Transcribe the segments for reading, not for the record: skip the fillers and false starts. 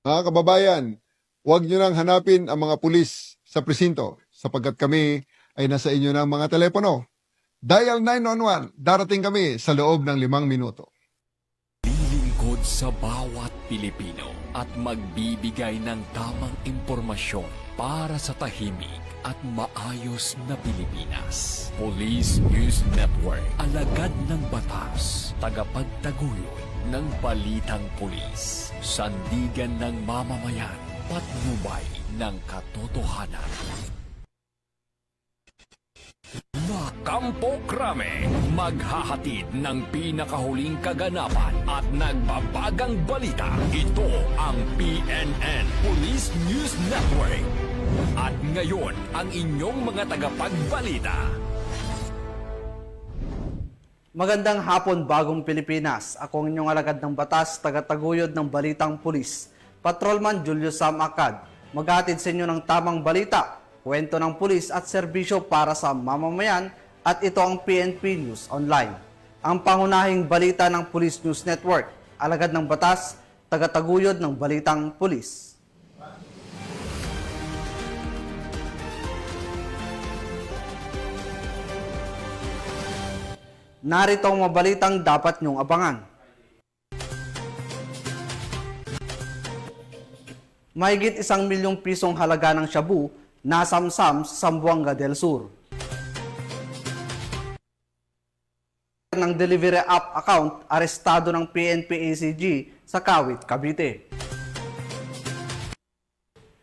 Mga kababayan, huwag nyo nang hanapin ang mga pulis sa presinto sapagkat kami ay nasa inyo ng mga telepono. Dial 911, darating kami sa loob ng 5 minuto. Lilingkod sa bawat Pilipino at magbibigay ng tamang impormasyon para sa tahimik at maayos na Pilipinas. Police News Network, alagad ng batas, tagapagtaguyod ng balitang pulis, sandigan ng mamamayan, patnubay ng katotohanan. Kampo Krame, maghahatid ng pinakahuling kaganapan at nagbabagang balita. Ito ang PNN Police News Network. At ngayon, ang inyong mga tagapagbalita. Magandang hapon, Bagong Pilipinas. Ako ang inyong alagad ng batas, tagataguyod ng Balitang Pulis, Patrolman Julius Sam Acad. Maghatid sa inyo ng tamang balita, kwento ng pulis at serbisyo para sa mamamayan, at ito ang PNP News Online. Ang pangunahing balita ng Police News Network, alagad ng batas, tagataguyod ng Balitang Pulis. Narito ang mga balitang dapat niyong abangan. Mahigit 1 milyong pisong halaga ng shabu nasamsam sa Zamboanga del Sur. Ng delivery app account, arestado ng PNP-ACG sa Kawit, Cavite.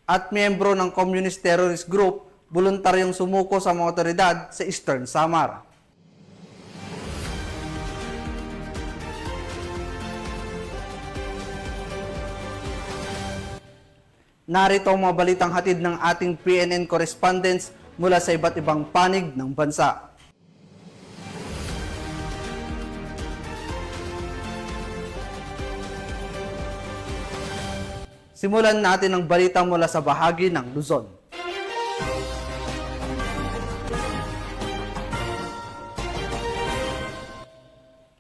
At miyembro ng Communist Terrorist Group, voluntaryong sumuko sa mga otoridad sa Eastern Samar. Narito ang mga balitang hatid ng ating PNN correspondents mula sa iba't ibang panig ng bansa. Simulan natin ang balita mula sa bahagi ng Luzon.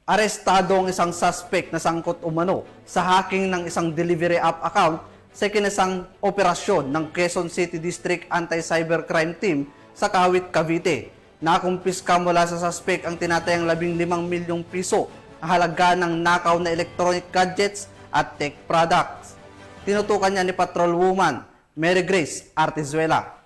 Arestado ang isang suspect na sangkot umano sa hacking ng isang delivery app account sa kinasang operasyon ng Quezon City District Anti-Cybercrime Team sa Kawit, Cavite. Nakumpiska mula sa suspect ang tinatayang 15 milyong piso ang halaga ng nakaw na electronic gadgets at tech products. Tinutukan niya ni Patrolwoman Mary Grace Artizuela.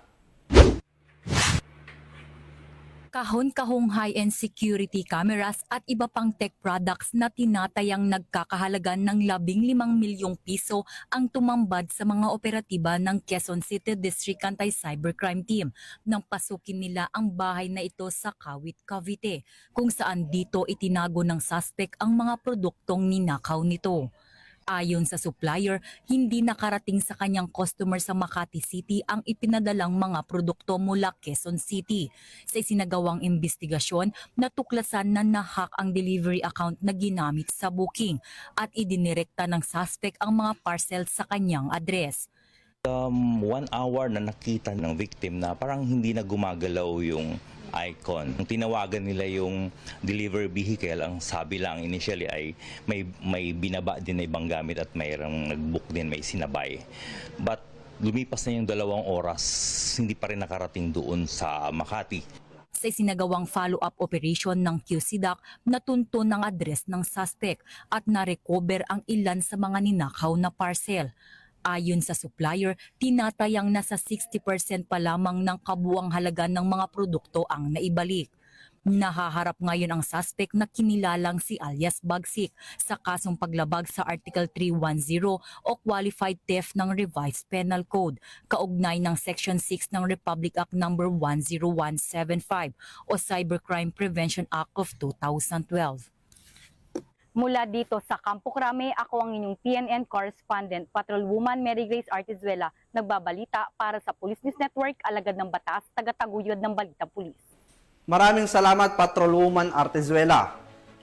Kahon-kahong high-end security cameras at iba pang tech products na tinatayang nagkakahalaga ng 15 milyong piso ang tumambad sa mga operatiba ng Quezon City District Anti-Cybercrime Team nang pasukin nila ang bahay na ito sa Kawit, Cavite, kung saan dito itinago ng suspect ang mga produktong ninakaw nito. Ayon sa supplier, hindi nakarating sa kanyang customer sa Makati City ang ipinadalang mga produkto mula Quezon City. Sa isinagawang investigasyon, natuklasan na nahack ang delivery account na ginamit sa booking at idinirekta ng suspect ang mga parcel sa kanyang address. 1 hour na nakita ng victim na parang hindi na gumagalaw yung icon. Ang tinawagan nila yung delivery vehicle, ang sabi lang initially ay may binaba din na ibang gamit at mayroong nag-book din, may sinabay. But lumipas na yung 2 oras, hindi pa rin nakarating doon sa Makati. Sa isinagawang follow-up operation ng QCDAC, natunto ng address ng suspect at na-recover ang ilan sa mga ninakaw na parcel. Ayon sa supplier, tinatayang nasa 60% pa lamang ng kabuang halaga ng mga produkto ang naibalik. Nahaharap ngayon ang suspect na kinilalang si alias Bagsik sa kasong paglabag sa Article 310 o Qualified Theft ng Revised Penal Code, kaugnay ng Section 6 ng Republic Act No. 10175 o Cybercrime Prevention Act of 2012. Mula dito sa Campo Crame, ako ang inyong PNN correspondent, Patrolwoman Mary Grace Artizuela, nagbabalita para sa Police News Network, alagad ng batas, tagataguyod ng balita pulis. Maraming salamat, Patrolwoman Artizuela.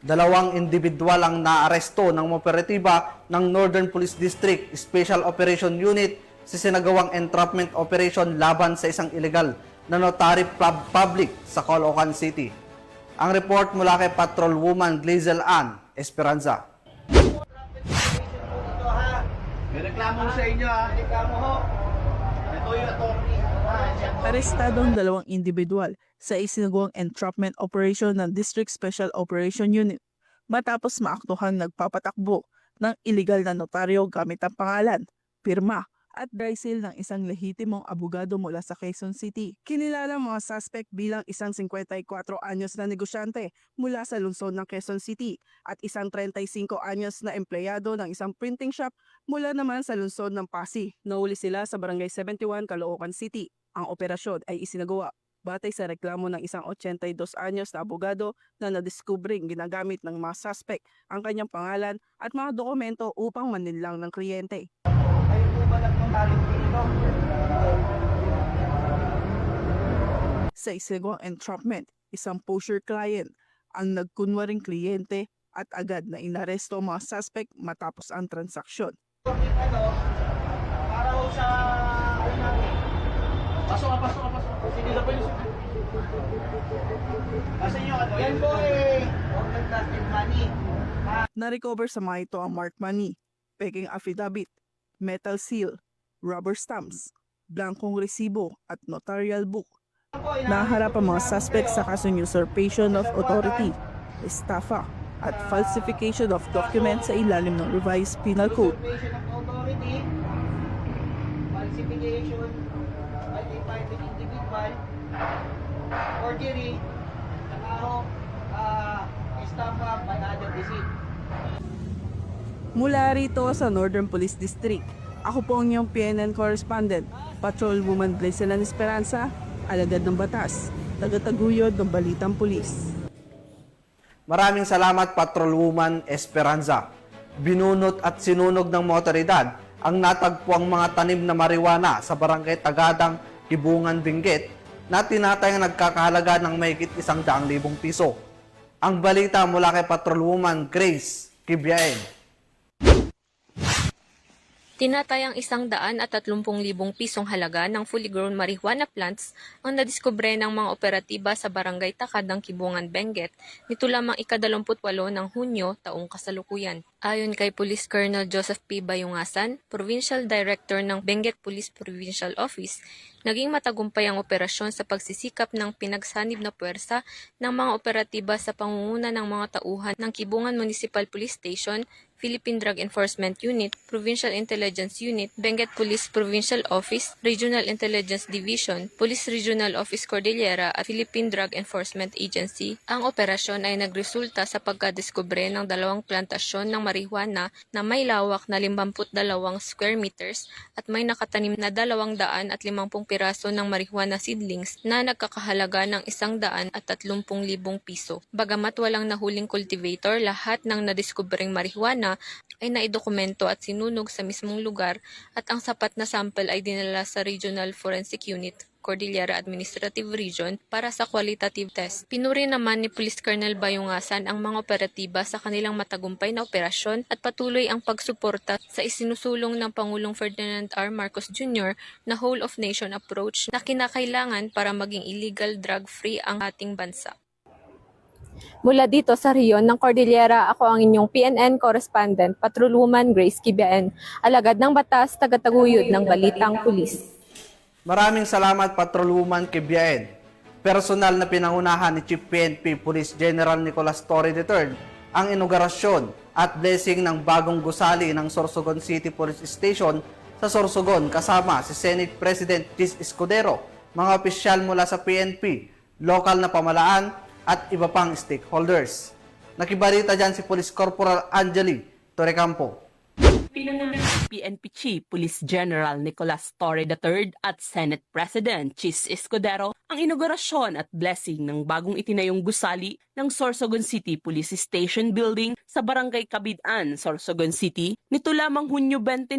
2 individual ang naaresto ng operatiba ng Northern Police District Special Operation Unit sa sinagawang entrapment operation laban sa isang illegal na notary public sa Caloocan City. Ang report mula kay Patrolwoman Glazel Ann Esperanza. Arestado ang dalawang individual sa isinagawang entrapment operation ng District Special Operation Unit matapos maaktuhang nagpapatakbo ng iligal na notaryo gamit ang pangalan, pirma at dry seal ng isang lehitimong abogado mula sa Quezon City. Kinilala ang mga suspect bilang isang 54 anyos na negosyante mula sa lungsod ng Quezon City at isang 35 anyos na empleyado ng isang printing shop mula naman sa lungsod ng Pasig. Nahuli sila sa Barangay 71, Caloocan City. Ang operasyon ay isinagawa batay sa reklamo ng isang 82 anyos na abogado na nadiskubring ginagamit ng mga suspect ang kanyang pangalan at mga dokumento upang manlinlang ng kliyente. Sa isinagawang entrapment, isang poacher client ang nagkunwaring kliyente at agad na inaresto ang mga suspect matapos ang transaksyon. Na-recover sa mga ito ang marked money, peking affidavit, metal seal, rubber stamps, blankong resibo at notarial book. Naharap ang mga suspect sa kasong usurpation of authority, estafa at falsification of documents sa ilalim ng revised penal code. Falsification by the private individual, forgery, estafa by other deceit. Mula rito sa Northern Police District, ako po ang iyong PNN correspondent, Patrolwoman Blaiselan Esperanza, alagad ng batas, tagataguyod ng Balitang Pulis. Maraming salamat, Patrolwoman Esperanza. Binunot at sinunog ng mga otoridad ang natagpuang mga tanim na marijuana sa barangay Tagadang, Kibungan, Benguet na tinatayang nagkakahalaga ng mahigit 100,000 piso. Ang balita mula kay Patrolwoman Grace Kibiaen. Tinatayang 130,000 pisong halaga ng fully grown marijuana plants ang nadiskubre ng mga operatiba sa barangay Takadang, Kibungan, Benguet nito lamang ika-28 ng Hunyo taong kasalukuyan. Ayon kay Police Colonel Joseph P. Bayungasan, Provincial Director ng Benguet Police Provincial Office, naging matagumpay ang operasyon sa pagsisikap ng pinagsanib na puwersa ng mga operatiba sa pangunguna ng mga tauhan ng Kibungan Municipal Police Station, Philippine Drug Enforcement Unit, Provincial Intelligence Unit, Benguet Police Provincial Office, Regional Intelligence Division, Police Regional Office Cordillera at Philippine Drug Enforcement Agency. Ang operasyon ay nagresulta sa pagkadiskubre ng 2 plantasyon ng marijuana na may lawak na 52 square meters at may nakatanim na 250 piraso ng marijuana seedlings na nagkakahalaga ng 130,000 piso. Bagamat walang nahuling cultivator, lahat ng nadiskubreng marijuana ay naidokumento at sinunog sa mismong lugar at ang sapat na sample ay dinala sa Regional Forensic Unit, Cordillera Administrative Region para sa qualitative test. Pinuri naman ni Police Colonel Bayungasan ang mga operatiba sa kanilang matagumpay na operasyon at patuloy ang pagsuporta sa isinusulong ng Pangulong Ferdinand R. Marcos Jr. na whole of nation approach na kinakailangan para maging illegal drug-free ang ating bansa. Mula dito sa rehiyon ng Cordillera, ako ang inyong PNN correspondent, Patrolwoman Grace Kibiaen, alagad ng batas, tagataguyod ng Balitang Pulis. Maraming salamat, Patrolwoman Kibiaen. Personal na pinangunahan ni Chief PNP Police General Nicolas Torre III ang inaugurasyon at blessing ng bagong gusali ng Sorsogon City Police Station sa Sorsogon kasama si Senate President Chis Escudero, mga opisyal mula sa PNP, lokal na pamalaan at iba pang stakeholders. Nakibalita dyan si Police Corporal Angeli Torrecampo. Pinangunan ng PNP Chief Police General Nicolas Torre III at Senate President Chis Escudero ang inaugurasyon at blessing ng bagong itinayong gusali ng Sorsogon City Police Station Building sa Barangay Cabidan, Sorsogon City nito lamang Hunyo 29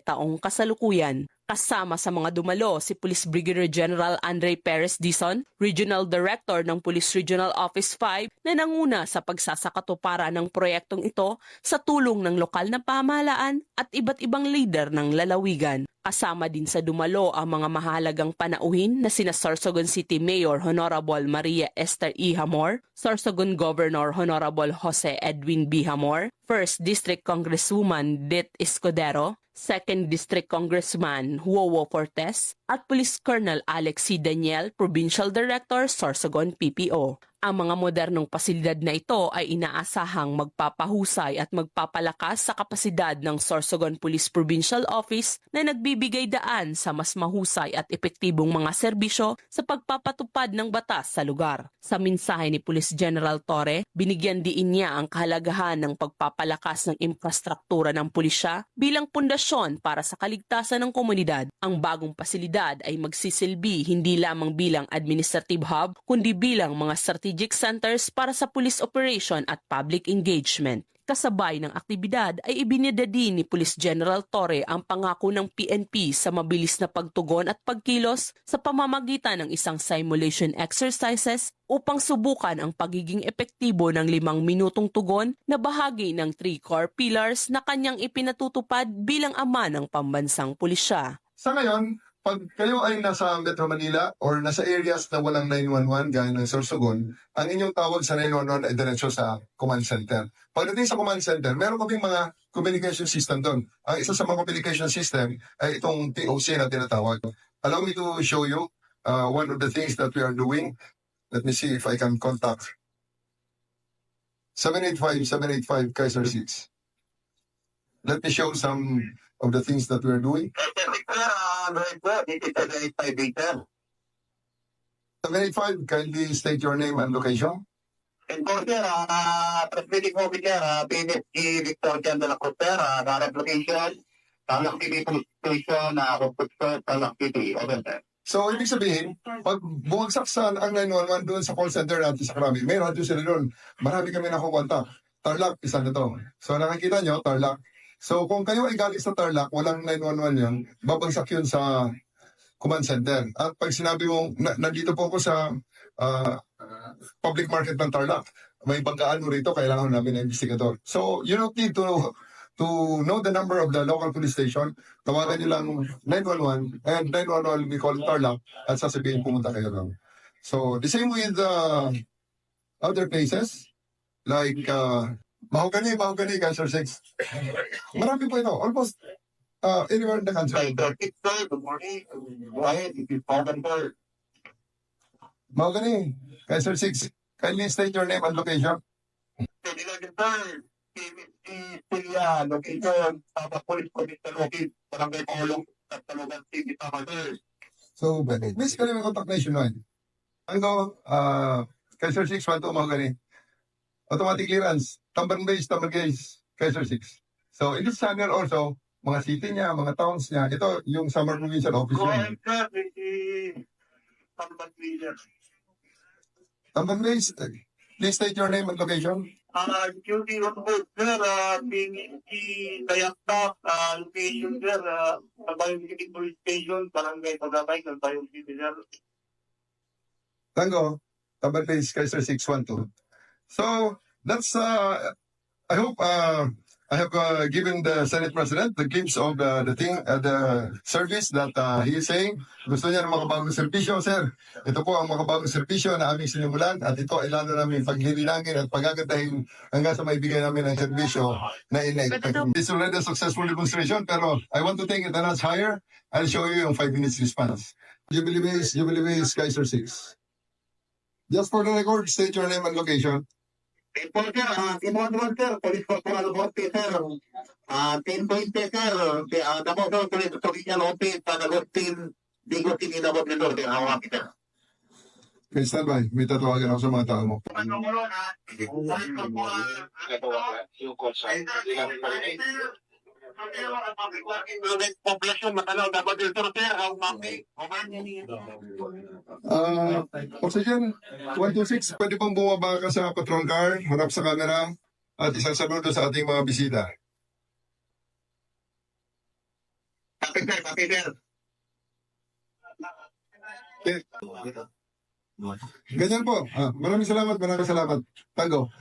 taong kasalukuyan. Kasama sa mga dumalo si Police Brigadier General Andre Perez Dizon, Regional Director ng Police Regional Office 5 na nanguna sa pagsasakatuparan ng proyektong ito sa tulong ng lokal na pamahalaan at iba't ibang leader ng lalawigan. Kasama din sa dumalo ang mga mahalagang panauhin na sina Sorsogon City Mayor Honorable Maria Esther E. Hamor, Sorsogon Governor Honorable Jose Edwin B. Hamor, 1st District Congresswoman Det Escudero, 2nd District Congressman Huowo Fortes at Police Colonel Alex C. Daniel, Provincial Director, Sorsogon PPO. Ang mga modernong pasilidad na ito ay inaasahang magpapahusay at magpapalakas sa kapasidad ng Sorsogon Police Provincial Office na nagbibigay daan sa mas mahusay at epektibong mga serbisyo sa pagpapatupad ng batas sa lugar. Sa mensahe ni Police General Torre, binigyan diin niya ang kahalagahan ng pagpapalakas ng infrastruktura ng pulisya bilang pundasyon para sa kaligtasan ng komunidad. Ang bagong pasilidad ay magsisilbi hindi lamang bilang administrative hub kundi bilang mga strategic centers para sa police operation at public engagement. Kasabay ng aktibidad ay ibinida din ni Police General Torre ang pangako ng PNP sa mabilis na pagtugon at pagkilos sa pamamagitan ng isang simulation exercises upang subukan ang pagiging epektibo ng 5 minutong tugon na bahagi ng 3 core pillars na kanyang ipinatutupad bilang ama ng pambansang pulisya. Sa ngayon, pag kayo ay nasa Metro Manila or nasa areas na walang 911 gaya ng Sorsogon, ang inyong tawag sa 911 ay diretso sa command center. Pagdating sa command center, meron kaming mga communication system doon. Ang isa sa mga communication system ay itong TOC na tinatawag. Allow me to show you one of the things that we are doing. Let me see if I can contact 785 Kaiser 6. Let me show some of the things that we are doing. 785, kindly state your name and location. Enforcer, transmitting officer, PNP Victor Jan de la Costera, direct location, Tarlac City Police Station, Tarlac City, over there. So, ibig sabihin, pag bumagsak sa ang 911 doon sa call center natin sa Krami, may radyo sila doon. Marami kami nakukontak. Tarlac, isa na to. So, nakikita nyo, Tarlac. So, kung kayo ay galing sa Tarlac, walang 911 yun, babagsak yun sa command center. At pag sinabi mo, nandito po ako sa public market ng Tarlac, may banggaan mo rito, kailangan namin ng investigador. So, you don't need to know the number of the local police station. Tawagan nyo lang 911, and 911 we call Tarlac, at sasabihin pumunta kayo lang. So, the same with other places, like Mahogany, Kaiser 6. Marami po ito. Almost anywhere in the country. Good morning. Go ahead, if you found them there. Mahogany, Kaiser 6. Kindly state your name and location. Location, Police Commission Office, Barangay Paulong, Talugan City, Tabater. So, basically, may contact nationwide. Ano, Kaiser 6, 1 to Mahogany. Automatic clearance, Tamban Base, Kaiser 6. So, in this channel also, mga city niya, mga towns niya, ito yung Samar Provincial Office Go niya. ahead, sir, with the Tamban Region. Tamban Base, please state your name and location. Duty on board, sir, PNP Dayaktak, location, sir, Tabayong City Police Station, Barangay Pagabay, Tabayong City, sir. Tango, Tamban Base, Kaiser 612. So, that's, I hope, I have given the Senate President the glimpse of the service that he is saying. Gusto niya ng makabagong serbisyo, sir. Ito po ang makabagong serbisyo na aming sinimulan at ito ay lalo namin paglilingangin at pagagandahin hanggang sa maibigay namin ang serbisyo na ina-expect. This is already a successful demonstration, pero I want to take it a notch higher. I'll show you yung 5 minutes response. Jubilee Base, Kaiser 6. Just for the record, state your name and location. Reporter, Timon sir, Police Control Office, sir. 10.20, sir. Damo, sir, Police Provincial Office, Agustin, Digo, Tinidabot, sir. Hawak, sir. Okay, stand by. May tatawagan ako sa mga tao mo. Ano mo ron, ha? Population, matalaw, dapat dito, sir. Oxygen, 126, pwede pong bumaba ka sa patrol car, harap sa camera, at isang saludo sa ating mga bisita. Copy, sir. Okay. Ganyan po. Maraming salamat. Tango.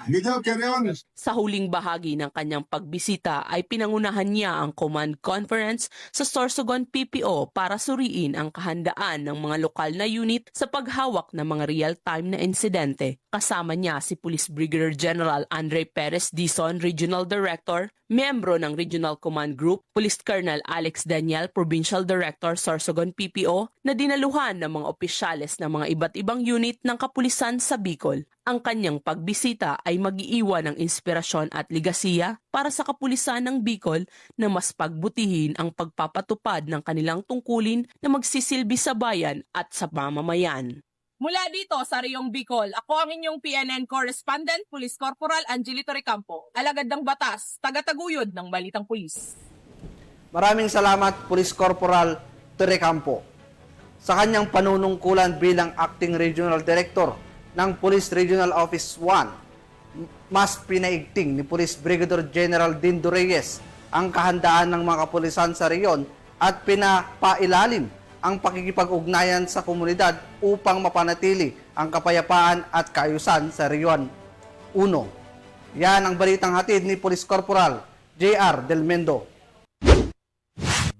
Good job, carry on. Sa huling bahagi ng kanyang pagbisita ay pinangunahan niya ang command conference sa Sorsogon PPO para suriin ang kahandaan ng mga lokal na unit sa paghawak ng mga real-time na insidente. Kasama niya si Police Brigadier General Andre Perez Dizon, Regional Director, Miyembro ng Regional Command Group, Police Colonel Alex Daniel, Provincial Director Sorsogon PPO, na dinaluhan ng mga opisyales ng mga iba't ibang unit ng kapulisan sa Bicol. Ang kanyang pagbisita ay mag-iiwan ng inspirasyon at ligasiya para sa kapulisan ng Bicol na mas pagbutihin ang pagpapatupad ng kanilang tungkulin na magsisilbi sa bayan at sa mamamayan. Mula dito sa Riyong Bicol, ako ang inyong PNN Correspondent, Police Corporal Angelito Recampo, alagad ng batas, tagataguyod ng Balitang Pulis. Maraming salamat, Police Corporal Recampo, sa kanyang panunungkulan bilang Acting Regional Director ng Police Regional Office 1. Mas pinaigting ni Police Brigadier General Dindo Reyes ang kahandaan ng mga kapulisan sa reyon at pinapailalim ang pakikipag-ugnayan sa komunidad upang mapanatili ang kapayapaan at kaayusan sa reyon. 1. Yan ang balitang hatid ni Police Corporal J.R. Del Mendo.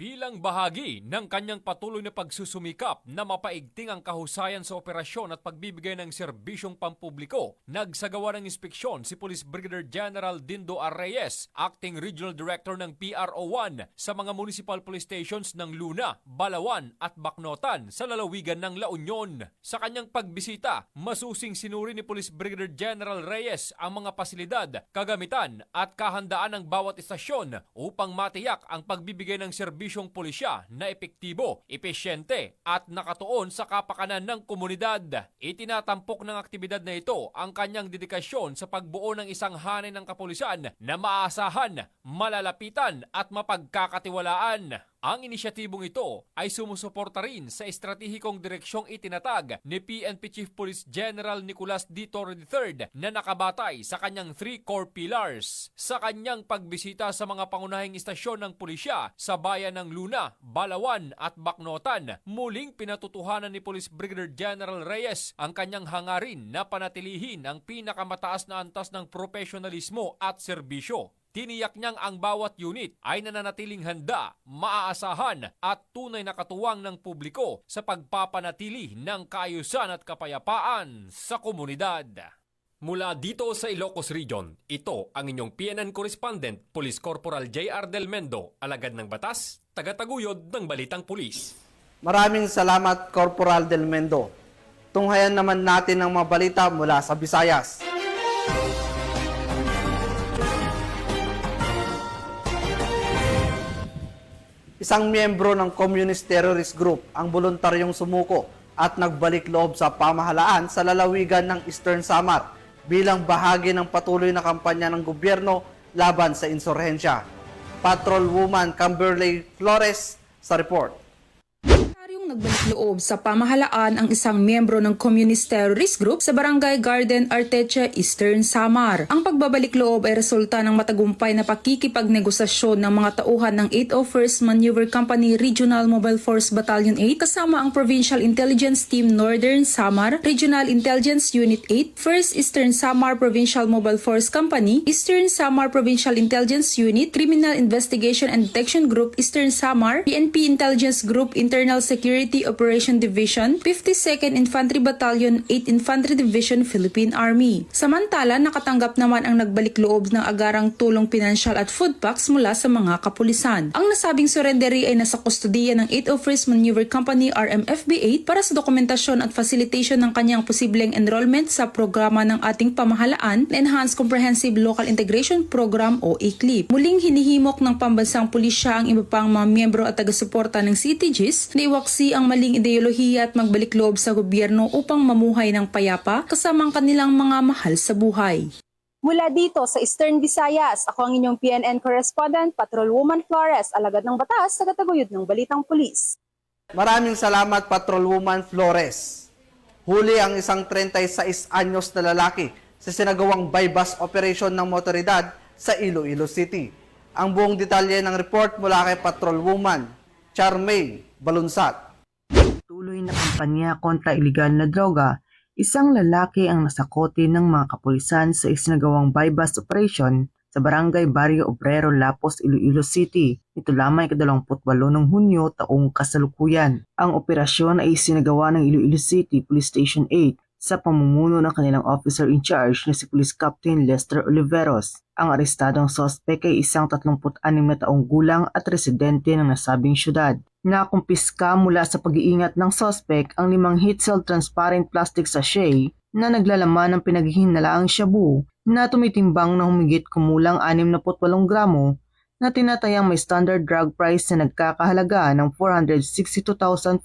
Bilang bahagi ng kanyang patuloy na pagsusumikap na mapaigting ang kahusayan sa operasyon at pagbibigay ng serbisyong pampubliko, nagsagawa ng inspeksyon si Police Brigadier General Dindo R. Reyes, Acting Regional Director ng PRO1 sa mga municipal police stations ng Luna, Balawan at Bacnotan sa lalawigan ng La Union. Sa kanyang pagbisita, masusing sinuri ni Police Brigadier General Reyes ang mga pasilidad, kagamitan at kahandaan ng bawat istasyon upang matiyak ang pagbibigay ng serbisyong pulisya na epektibo, epesyente at nakatuon sa kapakanan ng komunidad. Itinatampok ng aktibidad na ito ang kanyang dedikasyon sa pagbuo ng isang hanay ng kapulisan na maaasahan, malalapitan at mapagkakatiwalaan. Ang inisyatibong ito ay sumusuporta rin sa estratehikong direksyong itinatag ni PNP Chief Police General Nicolas D. Torre III na nakabatay sa kanyang 3 core pillars. Sa kanyang pagbisita sa mga pangunahing istasyon ng pulisya sa bayan ng Luna, Balawan at Bacnotan, muling pinatutuhanan ni Police Brigadier General Reyes ang kanyang hangarin na panatilihin ang pinakamataas na antas ng profesionalismo at serbisyo. Tiniyak niyang ang bawat unit ay nananatiling handa, maaasahan at tunay na katuwang ng publiko sa pagpapanatili ng kaayusan at kapayapaan sa komunidad. Mula dito sa Ilocos Region, ito ang inyong PNN Correspondent, Police Corporal J.R. Del Mendo, alagad ng batas, tagataguyod ng Balitang Pulis. Maraming salamat, Corporal Del Mendo. Tunghayan naman natin ang mga balita mula sa Visayas. Isang miyembro ng Communist Terrorist Group ang voluntaryong sumuko at nagbalik loob sa pamahalaan sa lalawigan ng Eastern Samar bilang bahagi ng patuloy na kampanya ng gobyerno laban sa insurhensya. Patrolwoman Camberley Flores sa report. Nagbalik loob sa pamahalaan ang isang miyembro ng Communist Terrorist Group sa Barangay Garden Arteche, Eastern Samar. Ang pagbabalik loob ay resulta ng matagumpay na pakikipagnegosasyon ng mga tauhan ng 801st Maneuver Company Regional Mobile Force Battalion 8 kasama ang Provincial Intelligence Team Northern Samar, Regional Intelligence Unit 8, 1st Eastern Samar Provincial Mobile Force Company, Eastern Samar Provincial Intelligence Unit, Criminal Investigation and Detection Group Eastern Samar, PNP Intelligence Group Internal Security Operation Division, 52nd Infantry Battalion, 8th Infantry Division, Philippine Army. Samantala, nakatanggap naman ang nagbalik loob ng agarang tulong pinansyal at food packs mula sa mga kapulisan. Ang nasabing surrendery ay nasa kustodiya ng 801st Maneuver Company RMFB 8 para sa dokumentasyon at facilitation ng kanyang posibleng enrollment sa programa ng ating pamahalaan na Enhanced Comprehensive Local Integration Program o ECLIP. Muling hinihimok ng pambansang pulisya ang iba pang mga miyembro at taga-suporta ng CTGs na iwaksi ang maling ideolohiya at magbalik loob sa gobyerno upang mamuhay ng payapa kasama ang kanilang mga mahal sa buhay. Mula dito sa Eastern Visayas, ako ang inyong PNN Correspondent, Patrolwoman Flores, alagad ng batas, tagataguyod ng Balitang Pulis. Maraming salamat, Patrolwoman Flores. Huli ang isang 36 anyos na lalaki sa sinagawang bypass operation ng motoridad sa Iloilo City. Ang buong detalye ng report mula kay Patrolwoman Charmaine Balunsat. Tuloy na kampanya kontra ilegal na droga, isang lalaki ang nasakote ng mga kapulisan sa isinagawang bypass operation sa Barangay Barrio Obrero, Lapos, Iloilo City. Ito lamang ika-28 ng Hunyo taong kasalukuyan. Ang operasyon ay isinagawa ng Iloilo City Police Station 8 sa pamumuno ng kanilang officer in charge na si Police Captain Lester Oliveros. Ang arestadong sospek ay isang 36 na taong gulang at residente ng nasabing syudad. Nakumpiska mula sa pag-iingat ng sospek ang 5 heat-sealed transparent plastic sachet na naglalaman ng pinaghihinalaang shabu na tumitimbang na humigit kumulang 68 gramo na tinatayang may standard drug price na nagkakahalaga ng 462,400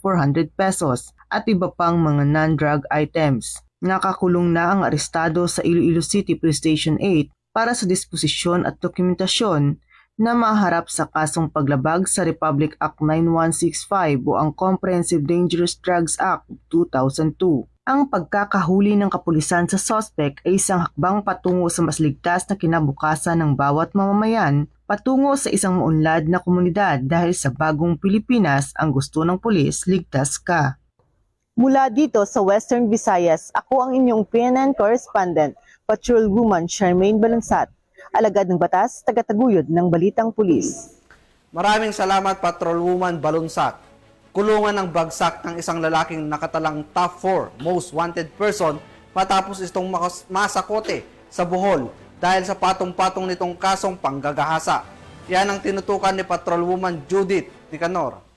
pesos at iba pang mga non-drug items. Nakakulong na ang arestado sa Iloilo City Police Station 8 para sa disposisyon at dokumentasyon na maharap sa kasong paglabag sa Republic Act 9165 o ang Comprehensive Dangerous Drugs Act 2002. Ang pagkakahuli ng kapulisan sa sospek ay isang hakbang patungo sa mas ligtas na kinabukasan ng bawat mamamayan patungo sa isang maunlad na komunidad dahil sa bagong Pilipinas ang gusto ng pulis, ligtas ka. Mula dito sa Western Visayas, ako ang inyong PNN correspondent, Patrolwoman Charmaine Balunsat, alagad ng batas, tagataguyod ng Balitang Pulis. Maraming salamat Patrolwoman Balunsat. Kulungan ng bagsak ng isang lalaking nakatalang top 4 most wanted person matapos itong masakote sa Bohol dahil sa patong-patong nitong kasong panggagahasa. Yan ang tinutukan ni Patrolwoman Judith Nicanor.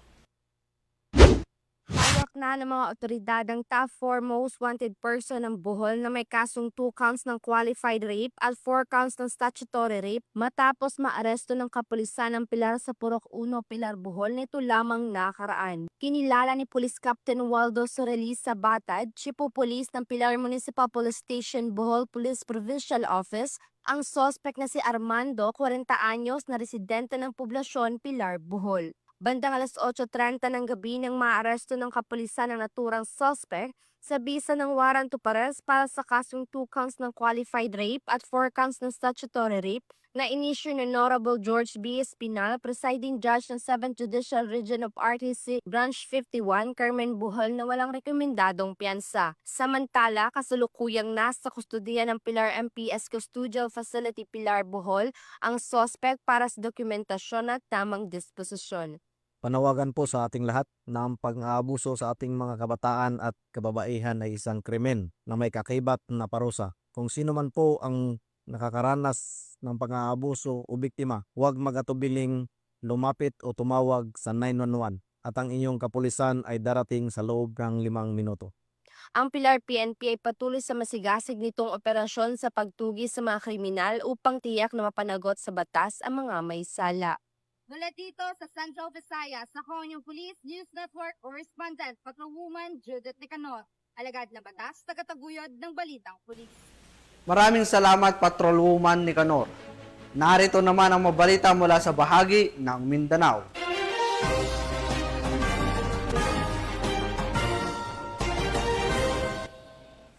Hawak na ng mga otoridad ang top 4 most wanted person ng Bohol na may kasong 2 counts ng qualified rape at 4 counts ng statutory rape matapos maaresto ng kapulisan ng Pilar sa Purok 1, Pilar, Bohol nito lamang nakaraan. Kinilala ni Police Captain Waldo Sorelis Sabatad, Chief of Police ng Pilar Municipal Police Station, Bohol Police Provincial Office, ang sospek na si Armando, 40 anyos, na residente ng poblasyon Pilar, Bohol. Bandang alas 8:30 ng gabi nang maaresto ng kapulisan ang naturang suspect sa bisa ng warrant of arrest para sa kasong 2 counts ng qualified rape at 4 counts ng statutory rape na inisyu ni Honorable George B. Espinal, Presiding Judge ng 7th Judicial Region of RTC Branch 51, Carmen, Bohol na walang rekomendadong piyansa. Samantala, kasalukuyang nasa kustudiya ng Pilar MPS Custodial Facility Pilar, Bohol ang suspect para sa dokumentasyon at tamang disposisyon. Panawagan po sa ating lahat na ang pang-aabuso sa ating mga kabataan at kababaihan ay isang krimen na may kakibat na parusa. Kung sino man po ang nakakaranas ng pang-aabuso o biktima, huwag mag-atubiling lumapit o tumawag sa 911 at ang inyong kapulisan ay darating sa loob ng 5 minuto. Ang Pilar PNP ay patuloy sa masigasig nitong operasyon sa pagtugi sa mga kriminal upang tiyak na mapanagot sa batas ang mga may sala. Mula dito sa Central Visayas, ako ang inyong Police News Network Correspondent, Patrolwoman Judith Nicanor, alagad na batas, tagataguyod ng Balitang Pulis. Maraming salamat Patrolwoman Nicanor. Narito naman ang mabalita mula sa bahagi ng Mindanao.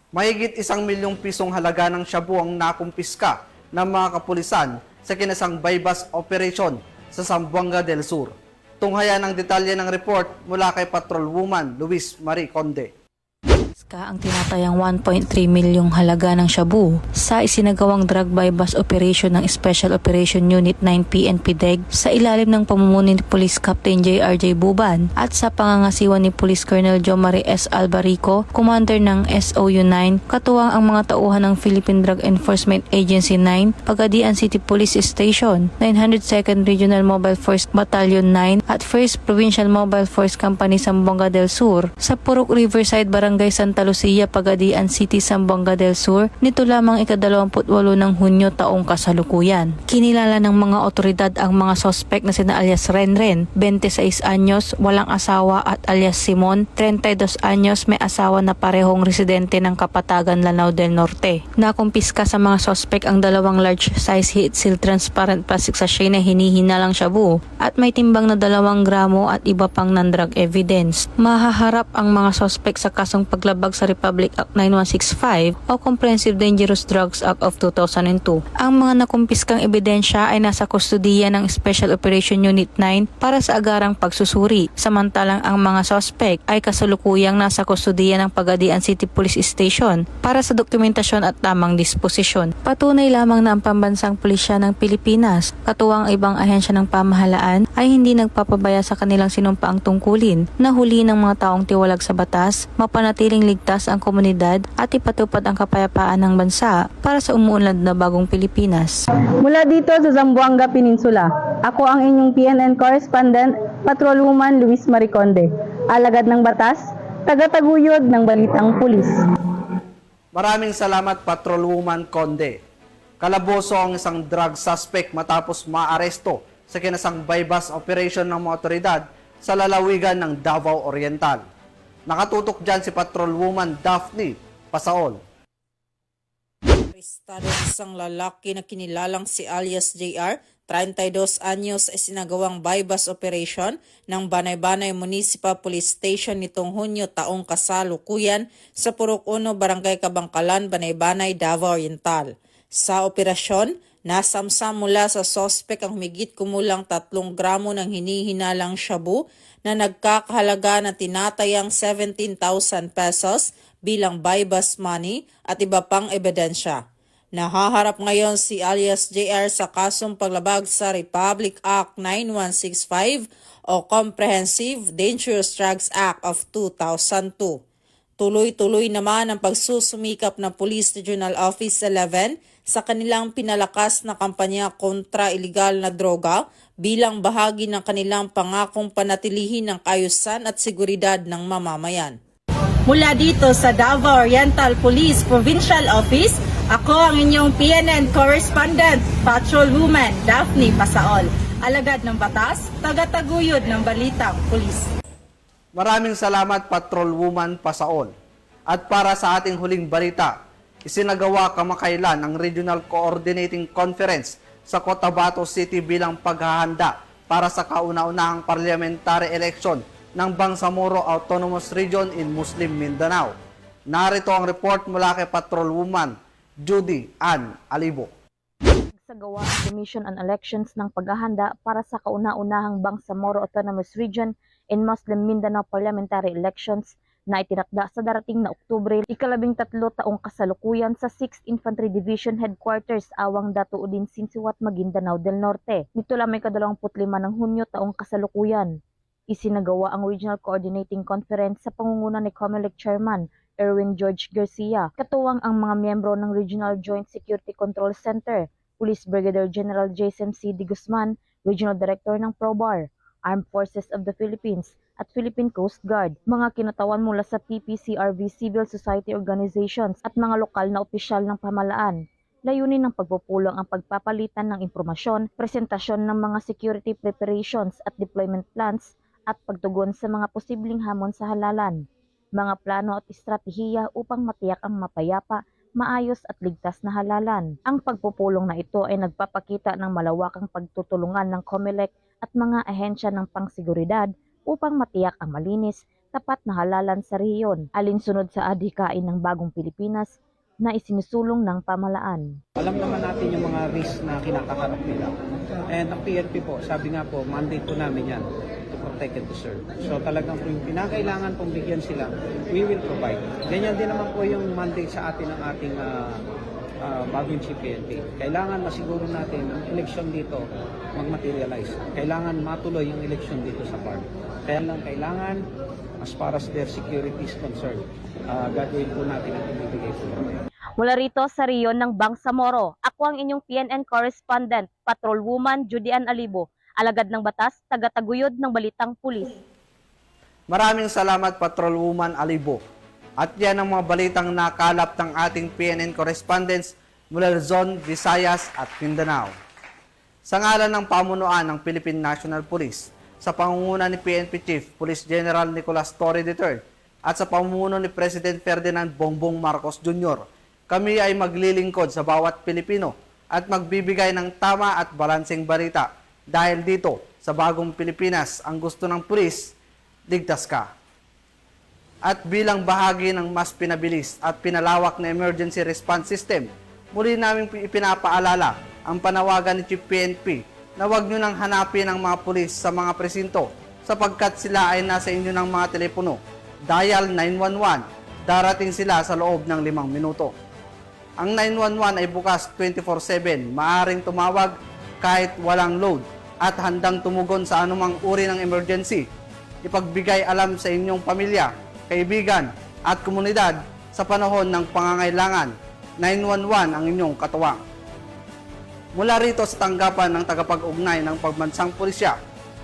Mahigit 1 milyong pisong halaga ng shabu ang nakumpiska ng mga kapulisan sa kinasang bypass operation sa Zamboanga del Sur. Tunghayan ang detalye ng report mula kay Patrolwoman Luis Marie Conde. Ang tinatayang 1.3 milyong halaga ng shabu sa isinagawang drug bypass operation ng Special Operation Unit 9 PNP DEG sa ilalim ng pamumuno ni Police Captain J.R.J. Buban at sa pangangasiwa ni Police Colonel Jomari S. Albarico, Commander ng SOU 9, katuwang ang mga tauhan ng Philippine Drug Enforcement Agency 9, Pagadian City Police Station, 902nd Regional Mobile Force Battalion 9 at 1st Provincial Mobile Force Company Zamboanga del Sur sa Purok Riverside, Barangay Santa Lucia, Pagadian City, Zamboanga del Sur nito lamang ika-28 ng Hunyo taong kasalukuyan. Kinilala ng mga otoridad ang mga sospek na sina alias Renren, 26 anyos, walang asawa at alias Simon, 32 anyos, may asawa na parehong residente ng Kapatagan, Lanao del Norte. Nakumpiska sa mga sospek ang 2 large size heat-sealed transparent plastic sachet na hinihinalang shabu at may timbang na 2 gramo at iba pang non-drug evidence. Mahaharap ang mga sospek sa kasong paglabag sa Republic Act 9165 o Comprehensive Dangerous Drugs Act of 2002. Ang mga nakumpiskang ebidensya ay nasa kustudiya ng Special Operation Unit 9 para sa agarang pagsusuri, samantalang ang mga sospek ay kasalukuyang nasa kustudiya ng Pagadian City Police Station para sa dokumentasyon at tamang disposisyon. Patunay lamang na ang pambansang pulisya ng Pilipinas, katuwang ibang ahensya ng pamahalaan, ay hindi nagpapabaya sa kanilang sinumpaang tungkulin na huli ng mga taong tiwalag sa batas, mapanatiling ligtas iligtas ang komunidad at ipatupad ang kapayapaan ng bansa para sa umuunlad na bagong Pilipinas. Mula dito sa Zamboanga Peninsula, ako ang inyong PNN correspondent, Patrolwoman Luis Mariconde, alagad ng batas, tagataguyod ng balitang pulis. Maraming salamat, Patrolwoman Conde. Kalaboso ang isang drug suspect matapos maaresto sa kinasang bypass operation ng mga otoridad sa lalawigan ng Davao Oriental. Nakatutok dyan si Patrolwoman Daphne Pasaol. Arestado ang isang lalaki na kinilalang si alias JR, 32 anyos, ay sinagawang bypass operation ng Banay-Banay Municipal Police Station nitong Hunyo taong kasalukuyan sa Purok 1, Barangay Kabangkalan, Banay-Banay, Davao Oriental. Sa operasyon, nasamsam mula sa sospek ang humigit kumulang 3 gramo ng hinihinalang shabu na nagkakahalaga na tinatayang 17,000 pesos bilang bypass money at iba pang ebidensya. Nahaharap ngayon si alias JR sa kasong paglabag sa Republic Act 9165 o Comprehensive Dangerous Drugs Act of 2002. Tuloy-tuloy naman ang pagsusumikap ng Police Regional Office 11 sa kanilang pinalakas na kampanya kontra iligal na droga bilang bahagi ng kanilang pangakong panatilihin ng kaayusan at seguridad ng mamamayan. Mula dito sa Davao Oriental Police Provincial Office, ako ang inyong PNN correspondent, Patrolwoman Daphne Pasaol, alagad ng batas, tagataguyod ng balitang pulis. Maraming salamat, Patrolwoman Pasaol. At para sa ating huling balita, isinagawa kamakailan ang Regional Coordinating Conference sa Cotabato City bilang paghahanda para sa kauna-unahang parliamentary election ng Bangsamoro Autonomous Region in Muslim Mindanao. Narito ang report mula kay Patrolwoman Judy Ann Alibo. Nagsagawa ang Commission on Elections ng paghahanda para sa kauna-unahang Bangsamoro Autonomous Region in Muslim Mindanao Parliamentary Elections na itinakda sa darating na Oktubre, 13 taong kasalukuyan sa 6th Infantry Division Headquarters Awang Datu Udin Sinsiwat, Maguindanao del Norte. Nito lamang 25 ng Hunyo taong kasalukuyan. Isinagawa ang Regional Coordinating Conference sa pangunguna ni COMELEC Chairman Erwin George Garcia, katuwang ang mga miyembro ng Regional Joint Security Control Center, Police Brigadier General Jason C. D. Guzman, Regional Director ng PROBAR, Armed Forces of the Philippines at Philippine Coast Guard, mga kinatawan mula sa PPCRV civil society organizations at mga lokal na opisyal ng pamahalaan. Layunin ng pagpupulong ang pagpapalitan ng impormasyon, presentasyon ng mga security preparations at deployment plans at pagtugon sa mga posibleng hamon sa halalan, mga plano at estratehiya upang matiyak ang mapayapa, maayos at ligtas na halalan. Ang pagpupulong na ito ay nagpapakita ng malawakang pagtutulungan ng COMELEC at mga ahensya ng pangsiguridad upang matiyak ang malinis, tapat na halalan sa rehiyon, alinsunod sa adhikain ng bagong Pilipinas na isinusulong ng pamahalaan. Alam naman natin yung mga risk na kinakaharap nila. And ang PNP po, sabi nga po, mandate po namin yan to protect and to serve. So talagang kung pinakailangan pong bigyan sila, we will provide. Ganyan din naman po yung mandate sa atin ng ating bagong Chief PNP. Kailangan masiguro natin ang eleksyon dito mag-materialize. Kailangan matuloy yung eleksyon dito sa park. Kaya lang kailangan, as far as their security is concerned, gagawin po natin ang ibibigay po natin. Mula rito sa riyon ng Bangsamoro, ako ang inyong PNN correspondent, Patrolwoman Judy Ann Alibo, alagad ng batas, tagataguyod ng balitang pulis. Maraming salamat, Patrolwoman Alibo. At yan ang mga balitang nakalap ng ating PNN correspondents mula Luzon, Visayas at Mindanao. Sa ngalan ng pamunuan ng Philippine National Police, sa pangunguna ni PNP Chief Police General Nicolas Torre III at sa pamumuno ni President Ferdinand Bongbong Marcos Jr., kami ay maglilingkod sa bawat Pilipino at magbibigay ng tama at balanseng balita. Dahil dito, sa bagong Pilipinas, ang gusto ng pulis, ligtas ka. At bilang bahagi ng mas pinabilis at pinalawak na emergency response system, muli namin ipinapaalala ang panawagan ni Chief PNP na huwag nyo nang hanapin ang mga pulis sa mga presinto sapagkat sila ay nasa inyo ng mga telepono. Dial 911, darating sila sa loob ng 5 minuto. Ang 911 ay bukas 24/7, maaaring tumawag kahit walang load at handang tumugon sa anumang uri ng emergency. Ipagbigay alam sa inyong pamilya, kaibigan at komunidad sa panahon ng pangangailangan. 911 ang inyong katuwang. Mula rito sa tanggapan ng tagapag-ugnay ng pambansang pulisya,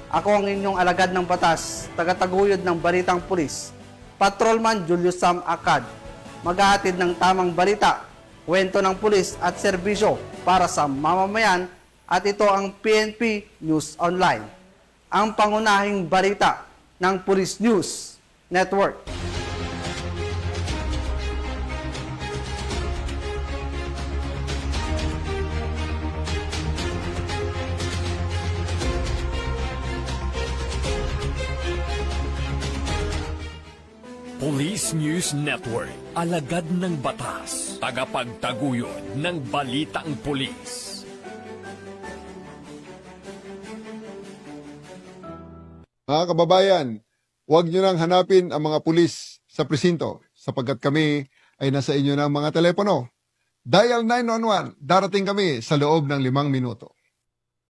ako ang inyong alagad ng batas, tagataguyod ng Balitang Pulis, Patrolman Julius Sam Acad, maghahatid ng tamang balita, kwento ng pulis at serbisyo para sa mamamayan, at ito ang PNP News Online, ang pangunahing balita ng Police News Network. Police News Network, alagad ng batas, tagapagtaguyod ng balitang pulis. Mga kababayan, huwag nyo nang hanapin ang mga pulis sa presinto sapagkat kami ay nasa inyo ng mga telepono. Dial 911, darating kami sa loob ng 5 minuto.